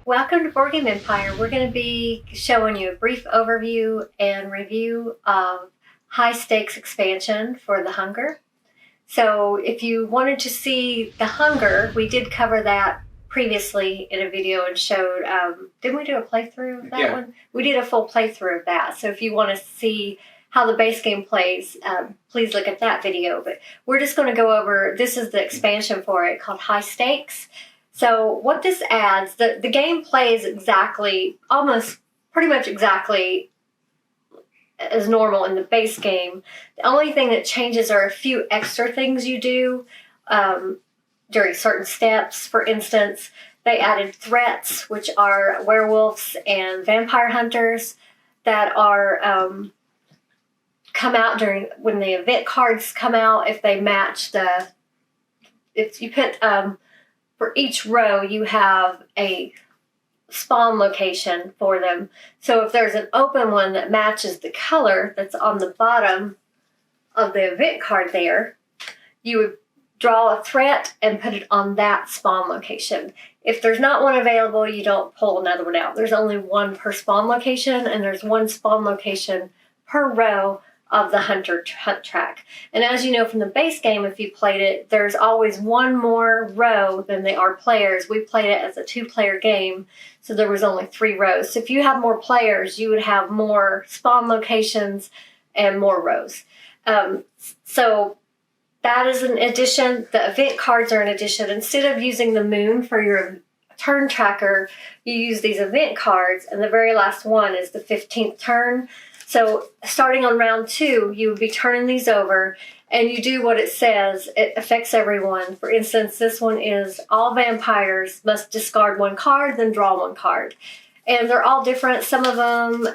Welcome to Board Game Empire. We're going to be showing you a brief overview and review of High Stakes expansion for The Hunger. So if you wanted to see The Hunger, we did cover that previously in a video and showed, didn't we do a playthrough of that one? We did a full playthrough of that. So if you want to see how the base game plays, please look at that video. But we're just going to go over, this is the expansion for it called High Stakes. So what this adds, the game plays exactly, almost pretty much exactly as normal in the base game. The only thing that changes are a few extra things you do during certain steps. For instance, they added threats, which are werewolves and vampire hunters that are come out during when the event cards come out. If they match if you put for each row, you have a spawn location for them. So if there's an open one that matches the color that's on the bottom of the event card there, you would draw a threat and put it on that spawn location. If there's not one available, you don't pull another one out. There's only one per spawn location, and there's one spawn location per row of the hunt track. And as you know from the base game, if you played it, there's always one more row than there are players. We played it as a 2-player game, so there was only 3 rows. So if you have more players, you would have more spawn locations and more rows. So that is an addition. The event cards are an addition. Instead of using the moon for your turn tracker, you use these event cards, and the very last one is the 15th turn. So starting on round 2, you would be turning these over, and you do what it says. It affects everyone. For instance, this one is all vampires must discard 1 card, then draw 1 card. And they're all different. Some of them,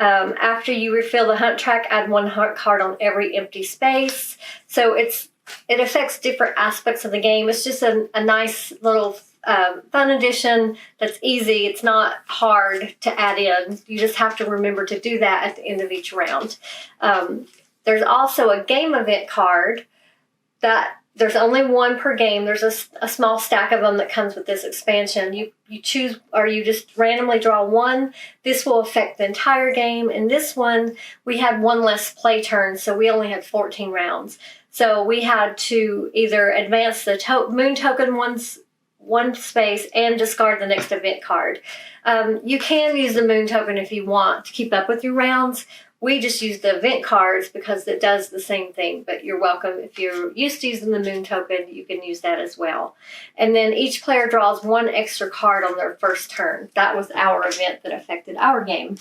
after you refill the hunt track, add 1 hunt card on every empty space. So it affects different aspects of the game. It's just a nice little fun addition that's easy. It's not hard to add in. You just have to remember to do that at the end of each round. There's also a game event card that there's only 1 per game. There's a small stack of them that comes with this expansion. You choose, or you just randomly draw 1. This will affect the entire game. In this one, we had 1 less play turn, so we only had 14 rounds. So we had to either advance the moon token one space and discard the next event card. You can use the moon token if you want to keep up with your rounds. We just use the event cards because it does the same thing, but you're welcome. If you're used to using the moon token, you can use that as well. And then each player draws 1 extra card on their first turn. That was our event that affected our game.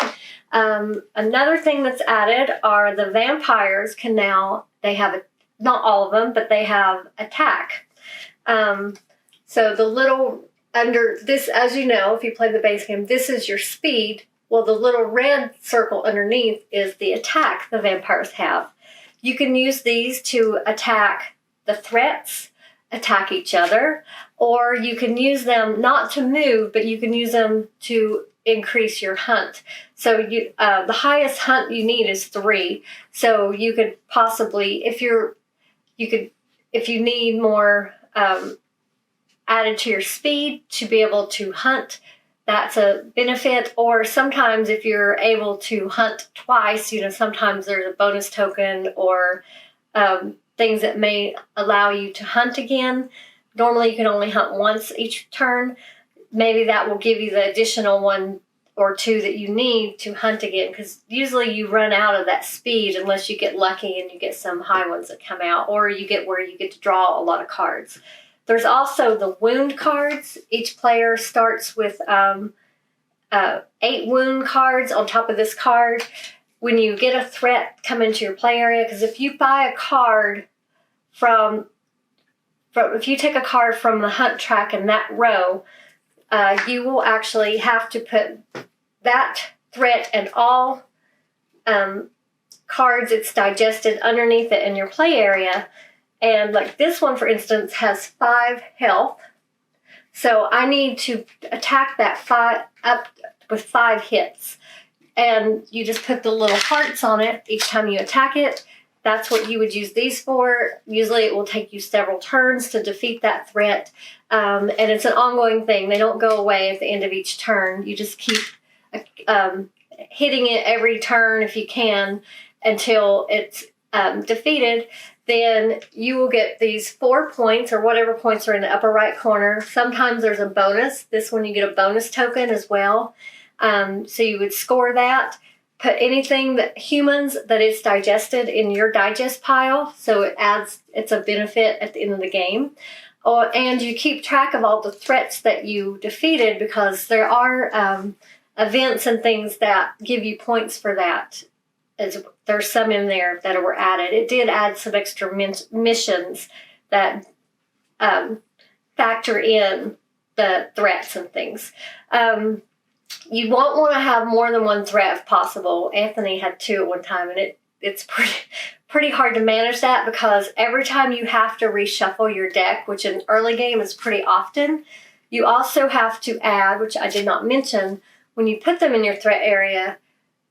Another thing that's added are the vampires can now, they have, not all of them, but they have attack. So the little under this, as you know, if you play the base game, this is your speed. Well, the little red circle underneath is the attack the vampires have. You can use these to attack the threats, attack each other, or you can use them not to move, but you can use them to increase your hunt. So the highest hunt you need is 3. So you could possibly, if you need more added to your speed to be able to hunt, that's a benefit. Or sometimes if you're able to hunt twice, sometimes there's a bonus token or things that may allow you to hunt again. Normally you can only hunt once each turn. Maybe that will give you the additional 1 or 2 that you need to hunt again, because usually you run out of that speed unless you get lucky and you get some high ones that come out, or you get where you get to draw a lot of cards. There's also the wound cards. Each player starts with 8 wound cards on top of this card. When you get a threat come into your play area, because if you buy a card if you take a card from the hunt track in that row, you will actually have to put that threat and all cards it's digested underneath it in your play area. And like this one, for instance, has 5 health. So I need to attack that 5 up with 5 hits. And you just put the little hearts on it each time you attack it. that's what you would use these for. Usually it will take you several turns to defeat that threat. And it's an ongoing thing. They don't go away at the end of each turn. You just keep hitting it every turn if you can until it's defeated. Then you will get these 4 points or whatever points are in the upper right corner. Sometimes there's a bonus. This one you get a bonus token as well. So you would score that. Put anything that humans that is digested in your digest pile, so it's a benefit at the end of the game. And you keep track of all the threats that you defeated, because there are events and things that give you points for that. There's some in there that were added. It did add some extra missions that factor in the threats and things. You won't want to have more than one threat if possible. Anthony had 2 at one time, and it's pretty hard to manage that, because every time you have to reshuffle your deck, which in early game is pretty often, you also have to add, which I did not mention, when you put them in your threat area,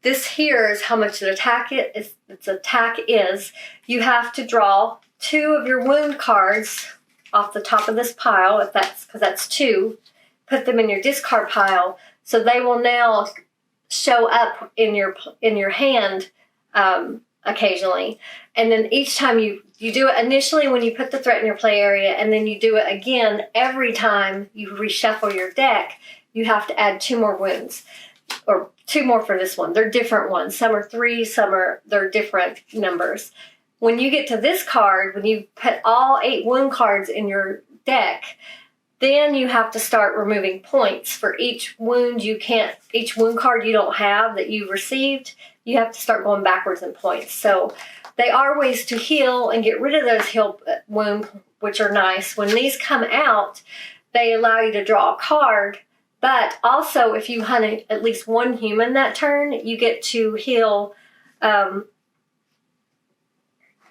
this here is how much its attack is. You have to draw 2 of your wound cards off the top of this pile, because that's 2. Put them in your discard pile. So they will now show up in your hand occasionally. And then each time you do it initially when you put the threat in your play area, and then you do it again every time you reshuffle your deck, you have to add 2 more wounds. Or 2 more for this one. They're different ones. Some are 3, they're different numbers. When you get to this card, when you put all 8 wound cards in your deck, then you have to start removing points for each wound card you don't have that you've received. You have to start going backwards in points. So they are ways to heal and get rid of those heal wounds, which are nice. When these come out, they allow you to draw a card. But also, if you hunt at least one human that turn, you get to heal.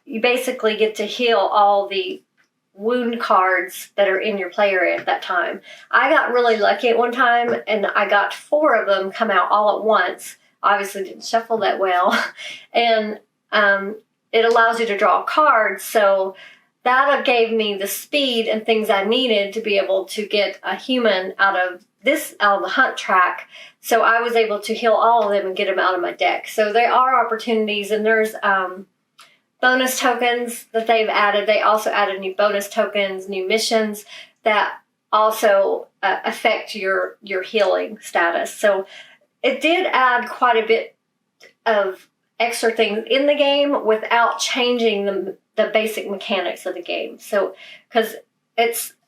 You basically get to heal all the wound cards that are in your play area at that time. I got really lucky at one time, and I got 4 of them come out all at once. Obviously didn't shuffle that well. And it allows you to draw cards, so that gave me the speed and things I needed to be able to get a human out of the hunt track. So I was able to heal all of them and get them out of my deck. So there are opportunities, and there's bonus tokens that they've added. They also added new bonus tokens, new missions that also affect your healing status. So it did add quite a bit of extra things in the game without changing the basic mechanics of the game. So, because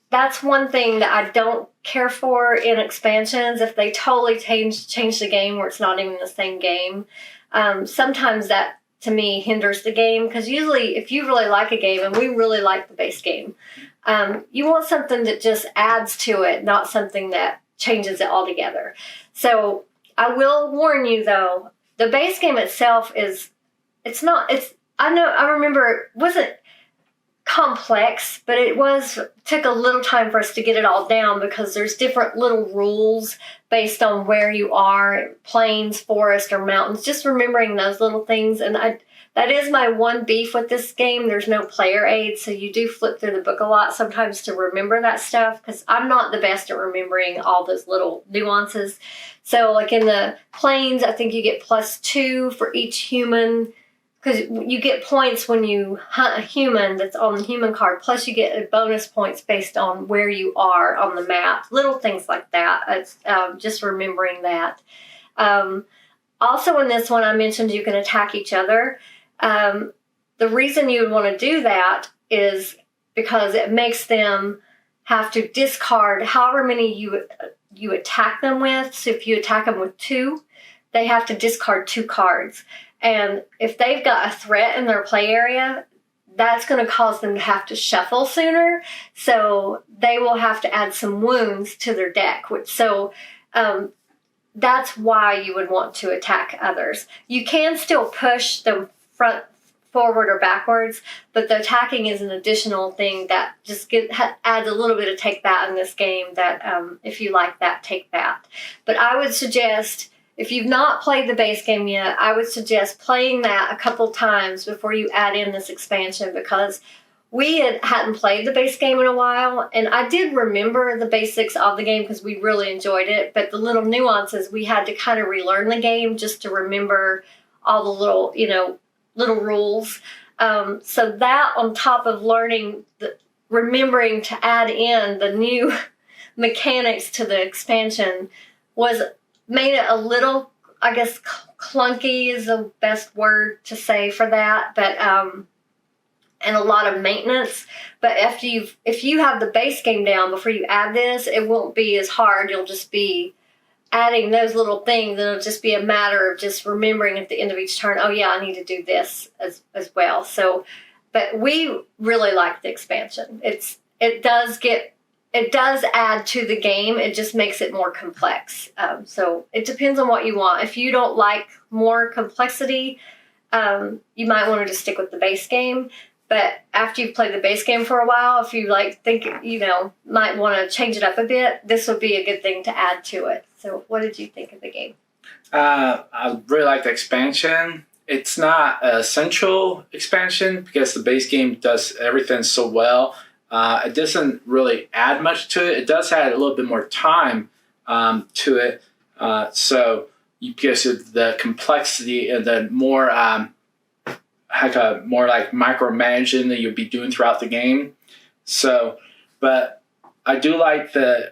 that's one thing that I don't care for in expansions. If they totally change the game where it's not even the same game, sometimes that, to me, hinders the game. Because usually, if you really like a game, and we really like the base game, you want something that just adds to it, not something that changes it altogether. So I will warn you, though, the base game itself I remember it wasn't complex, but it took a little time for us to get it all down, because there's different little rules based on where you are, plains, forest, or mountains. Just remembering those little things. And that is my one beef with this game. There's no player aid, so you do flip through the book a lot sometimes to remember that stuff, because I'm not the best at remembering all those little nuances. So like in the plains, I think you get +2 for each human, because you get points when you hunt a human that's on the human card, plus you get bonus points based on where you are on the map. Little things like that. It's just remembering that. Also in this one, I mentioned you can attack each other. The reason you would want to do that is because it makes them have to discard however many you attack them with. So if you attack them with 2, they have to discard 2 cards. And if they've got a threat in their play area, that's going to cause them to have to shuffle sooner. So they will have to add some wounds to their deck. That's why you would want to attack others. You can still push them forward or backwards, but the attacking is an additional thing that just adds a little bit of take that in this game, that if you like that, take that. But I would suggest, if you've not played the base game yet, I would suggest playing that a couple times before you add in this expansion, because we hadn't played the base game in a while, and I did remember the basics of the game because we really enjoyed it, but the little nuances, we had to kind of relearn the game just to remember all the little rules. So that, on top of remembering to add in the new mechanics to the expansion, made it a little, I guess, clunky is the best word to say for that, but and a lot of maintenance. But if you have the base game down before you add this, it won't be as hard. You'll just be adding those little things, and it'll just be a matter of just remembering at the end of each turn, oh yeah, I need to do this as well. So, but we really like the expansion. It does add to the game. It just makes it more complex. So it depends on what you want. If you don't like more complexity, you might want to just stick with the base game. But after you've played the base game for a while, if you think, might want to change it up a bit, this would be a good thing to add to it. So what did you think of the game? I really like the expansion. It's not an essential expansion because the base game does everything so well. It doesn't really add much to it. It does add a little bit more time to it. Because of the complexity and the more more like micromanaging that you'll be doing throughout the game. So, but I do like the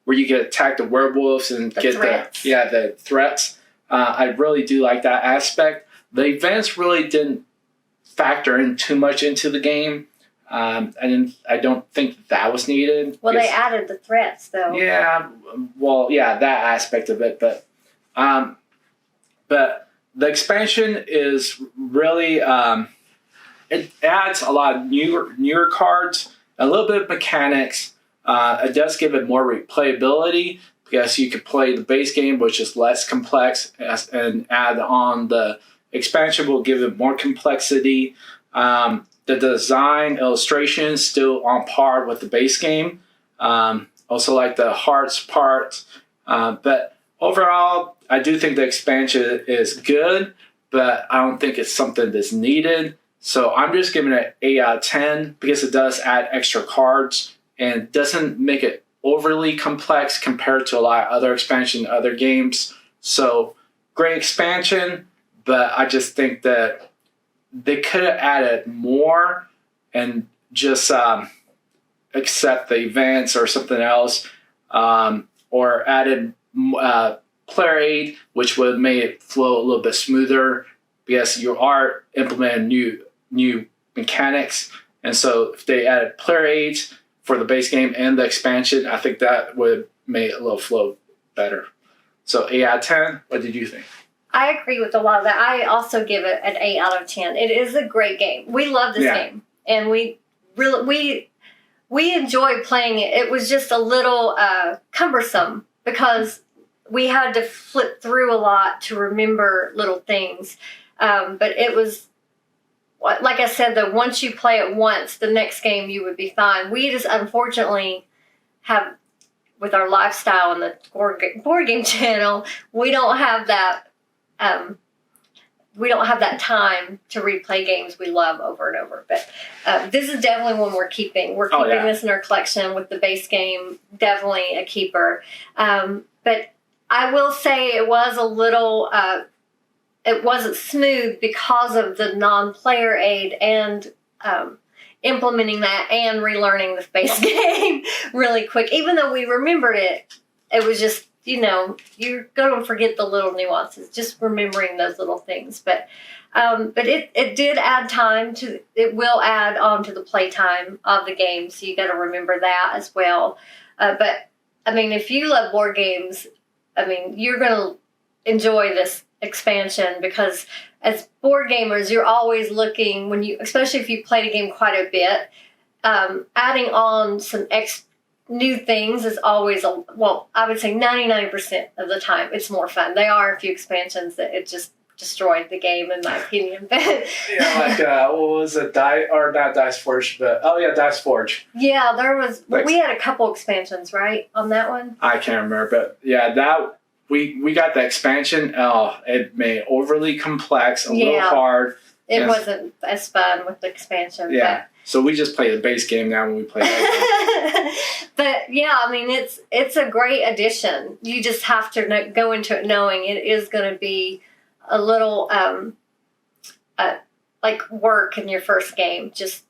where you get attacked the werewolves and get threats. The threats. I really do like that aspect. The events really didn't factor in too much into the game. I don't think that was needed. Well, they added the threats, though. Yeah, that aspect of it, but the expansion is really it adds a lot of newer cards, a little bit of mechanics. It does give it more replayability because you could play the base game, which is less complex, and add on the expansion will give it more complexity. The design illustration is still on par with the base game. Also like the hearts part. But overall, I do think the expansion is good, but I don't think it's something that's needed. So I'm just giving it 8 out of 10 because it does add extra cards and doesn't make it overly complex compared to a lot of other expansion, other games. So great expansion, but I just think that they could have added more and just accept the events or something else, or added player aid, which would have made it flow a little bit smoother because you are implementing new mechanics. And so if they added player aids for the base game and the expansion, I think that would make it a little flow better. So 8 out of 10, what did you think? I agree with a lot of that. I also give it an 8 out of 10. It is a great game. We love this game, and we enjoyed playing it. It was just a little cumbersome because we had to flip through a lot to remember little things. But it was, like I said, though, once you play it once, the next game you would be fine. We just unfortunately have, with our lifestyle and the board game channel, we don't have that. We don't have that time to replay games we love over and over. But this is definitely one we're keeping. We're keeping this in our collection with the base game. Definitely a keeper. But I will say it was a little, it wasn't smooth because of the non-player aid and implementing that and relearning the base game really quick. Even though we remembered it, it was just, you're going to forget the little nuances, just remembering those little things. But it did add time it will add on to the playtime of the game. So you got to remember that as well. But I mean, if you love board games, I mean, you're going to enjoy this expansion because as board gamers, you're always looking especially if you played a game quite a bit, adding on some new things is always I would say 99% of the time it's more fun. There are a few expansions that it just destroyed the game in my opinion. But Yeah, like what was it? Not Dice Forge, but Dice Forge. yeah, there was. Like, we had a couple expansions, right, on that one. I can't remember, but yeah, that we got the expansion. Oh, it made it overly complex, a little hard. It wasn't as fun with the expansion. Yeah. So we just play the base game now when we play that game. But yeah, I mean, it's a great addition. You just have to go into it knowing it is going to be a little like work in your first game, just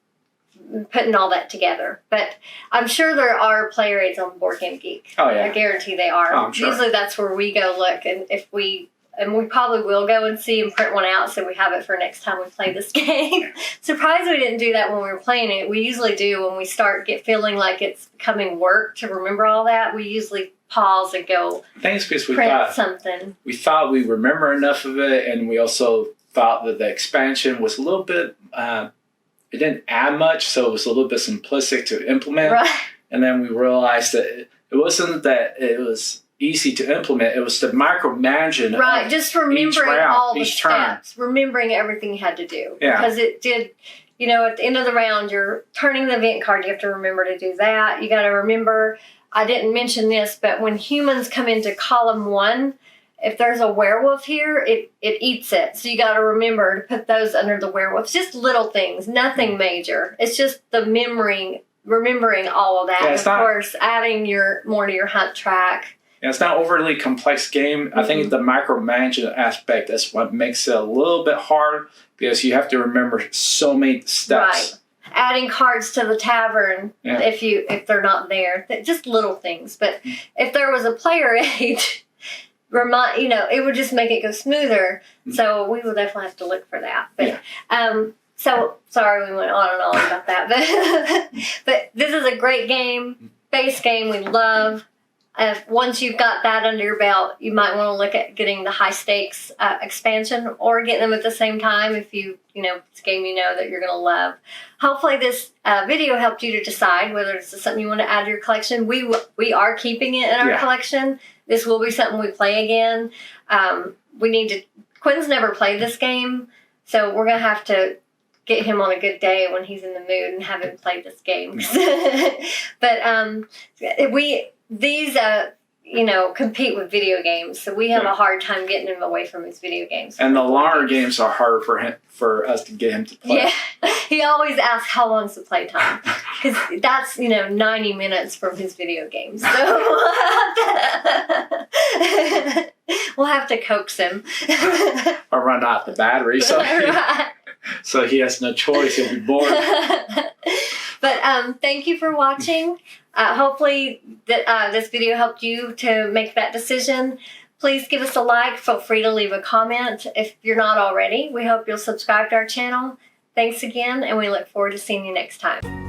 putting all that together. But I'm sure there are player aids on Board Game Geek. Oh yeah, I guarantee they are. Oh, I'm sure. Usually that's where we go look, and we probably will go and see and print one out so we have it for next time we play this game. Surprised we didn't do that when we were playing it. We usually do when we start feeling like it's becoming work to remember all that. We usually pause and go thanks because print something. We thought we remember enough of it, and we also thought that the expansion was a little bit it didn't add much, so it was a little bit simplistic to implement. Right. And then we realized that it wasn't that it was easy to implement, it was the micromanaging. Right, just remembering all the steps, remembering everything you had to do. Yeah. Because it did, at the end of the round, you're turning the event card, you have to remember to do that. You got to remember, I didn't mention this, but when humans come into column 1, if there's a werewolf here, it eats it. So you got to remember to put those under the werewolf. Just little things, nothing major. It's just the remembering all of that. Yeah, and of course, adding more to your hunt track. Yeah, it's not overly complex game. Mm-hmm. I think the micromanagement aspect is what makes it a little bit hard because you have to remember so many steps. Right. Adding cards to the tavern if they're not there. Just little things. But if there was a player aid, it would just make it go smoother. So we will definitely have to look for that. But so sorry we went on and on about that. But this is a great game, base game we love. Once you've got that under your belt, you might want to look at getting the high stakes expansion or getting them at the same time if it's a game that you're going to love. Hopefully this video helped you to decide whether it's something you want to add to your collection. We are keeping it in our collection. This will be something we play again. Quinn's never played this game, so we're going to have to get him on a good day when he's in the mood and have him play this game. But these compete with video games, so we have a hard time getting him away from his video games. And the longer games are harder for us to get him to play. Yeah, he always asks how long's the play time, because that's 90 minutes from his video games. So we'll have to coax him or run out the battery. So so he has no choice. He'll be bored. But thank you for watching. Hopefully this video helped you to make that decision. Please give us a like. Feel free to leave a comment if you're not already. We hope you'll subscribe to our channel. Thanks again, and we look forward to seeing you next time.